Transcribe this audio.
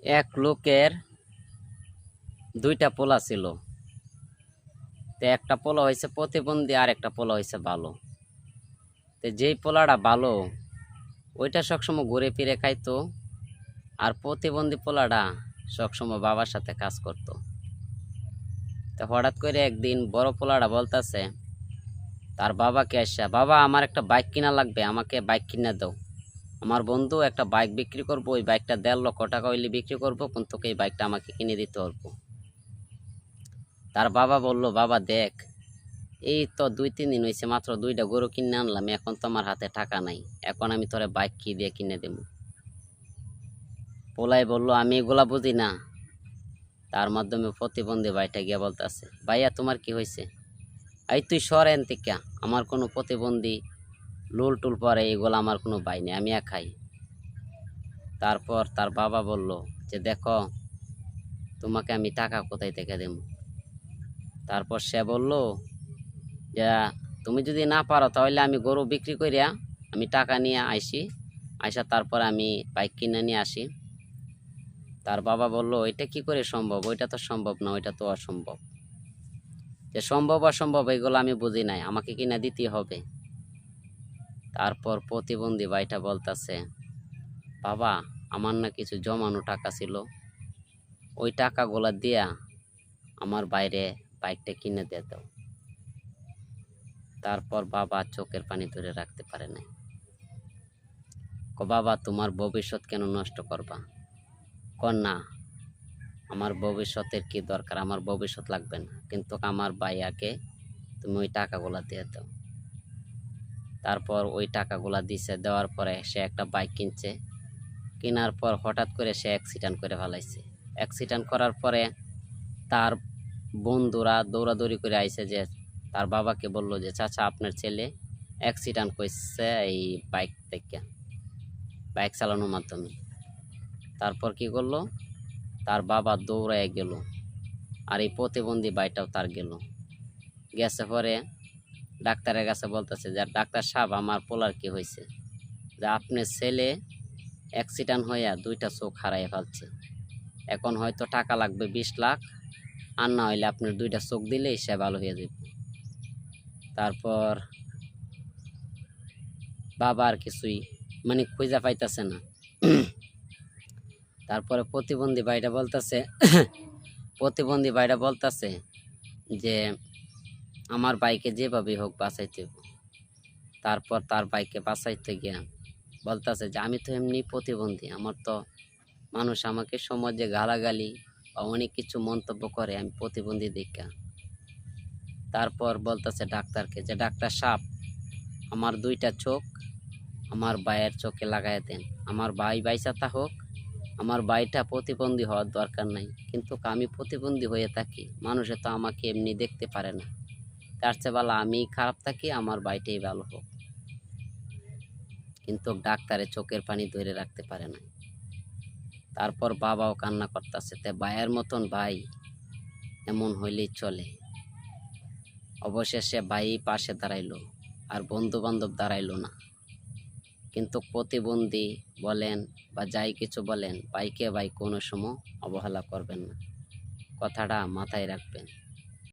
এক লোকের দুইটা পোলা ছিল। তো একটা পোলা হয়েছে প্রতিবন্ধী আর একটা পোলা হয়েছে ভালো। তো যেই পোলাটা ভালো ওইটা সবসময় ঘুরে ফিরে খাইতো, আর প্রতিবন্ধী পোলাটা সবসময় বাবার সাথে কাজ করতো। তো হঠাৎ করে একদিন বড় পোলাটা বলতেছে তার বাবাকে আসা, বাবা আমার একটা বাইক কিনা লাগবে, আমাকে বাইক কিনে দাও। আমার বন্ধু একটা বাইক বিক্রি করবো, ওই বাইকটা 1.5 লক্ষ টাকা হইলে বিক্রি করবো, কিন্তু এই বাইকটা আমাকে কিনে দিতে পারবো। তার বাবা বলল, বাবা দেখ, এই তো 2-3 দিন হয়েছে, মাত্র 2টা গরু কিনে আনলাম, এখন তো আমার হাতে টাকা নাই, এখন আমি তোরে বাইক কি দিয়ে কিনে দেবো? পোলাই বলল, আমি এগুলা বুঝি না। তার মাধ্যমে প্রতিবন্ধী ভাইটা গিয়ে বলতেছে, ভাইয়া তোমার কি হয়েছে? এই তুই সরেন থেকে, আমার কোনো প্রতিবন্ধী লুল টুল পরে এগুলো আমার কোনো ভাই নেই, আমি একাই। তারপর তার বাবা বলল যে দেখো, তোমাকে আমি টাকা কোথায় থেকে দেবো? তারপর সে বলল যে তুমি যদি না পারো তাহলে আমি গরু বিক্রি করিয়া আমি টাকা নিয়ে আইসা তারপর আমি বাইক কিনে নিয়ে আসি। তার বাবা বলল, এটা কি করে সম্ভব? ওইটা তো সম্ভব না, ওইটা তো অসম্ভব। যে সম্ভব অসম্ভব এগুলো আমি বুঝি নাই, আমাকে কিনে দিতে হবে। তারপর প্রতিবন্ধী ভাইটা বলতেছে, বাবা আমার না কিছু জমানো টাকা ছিল, ওই টাকাগুলো দিয়া আমার বাইরে বাইকটা কিনে দিয়ে দাও। তারপর বাবা চোখের পানি ধরে রাখতে পারে নাই। বাবা তোমার ভবিষ্যৎ কেন নষ্ট করবা? না, আমার ভবিষ্যতের কি দরকার, আমার ভবিষ্যৎ লাগবে না, কিন্তু আমার ভাইয়াকে তুমি ওই টাকাগুলা দিয়ে দাও। তারপর ওই টাকাগুলা দিছে, দেওয়ার পরে সে একটা বাইক কিনছে। কেনার পর হঠাৎ করে সে অ্যাক্সিডেন্ট করে ফেলাইছে। অ্যাক্সিডেন্ট করার পরে তার বন্ধুরা দৌড়াদৌড়ি করে আইছে, যে তার বাবাকে বলল যে চাচা আপনার ছেলে অ্যাক্সিডেন্ট করছে এই বাইক থেকে, বাইক চালানোর মাধ্যমে। তারপর কি করলো, তার বাবা দৌড়ায় গেল, আর এই প্রতিবন্ধী ভাইটাও তার গেছে পরে ডাক্তারের কাছে বলতেছে যে ডাক্তার সাহেব আমার পোলার কি হয়েছে? যে আপনার ছেলে অ্যাক্সিডেন্ট হইয়া 2টা চোখ হারাইয়া ফেলছে, এখন হয়তো টাকা লাগবে 20 লাখ, আর না হইলে আপনার 2টা চোখ দিলেই সে ভালো হয়ে যাবে। তারপর বাবা আর কিছুই মানে খুঁজে পাইতেছে না। তারপরে প্রতিবন্ধী ভাইটা বলতেছে যে আমার বাইকে যেভাবে হোক বাঁচাইতে হবে। তারপর তার বাইকে বাঁচাইতে গিয়া বলতেছে যে আমি তো এমনি প্রতিবন্ধী, আমার তো মানুষ আমাকে সমাজে গালাগালি বা অনেক কিছু মন্তব্য করে, আমি প্রতিবন্ধী দেখা। তারপর বলতেছে ডাক্তারকে যে ডাক্তার সাহেব আমার 2টা চোখ আমার ভাইয়ের চোখে লাগাই দেন, আমার ভাই বাইচাতা হোক, আমার ভাইটা প্রতিবন্ধী হওয়ার দরকার নাই, কিন্তু আমি প্রতিবন্ধী হয়ে থাকি, মানুষে তো আমাকে এমনি দেখতে পারে না, তার চেয়ে ভালো আমি খারাপ থাকি, আমার ভাইটাই ভালো হোক। কিন্তু ডাক্তারে চোখের পানি ধরে রাখতে পারে না। তারপর বাবাও কান্না করতেছে, তে ভাইয়ের মতন ভাই এমন হইলেই চলে। অবশেষে ভাই পাশে দাঁড়াইলো, আর বন্ধু বান্ধব দাঁড়াইলো না। কিন্তু প্রতিবন্ধী বলেন বা যাই কিছু বলেন, ভাইকে ভাই কোনো সময় অবহেলা করবেন না, কথাটা মাথায় রাখবেন।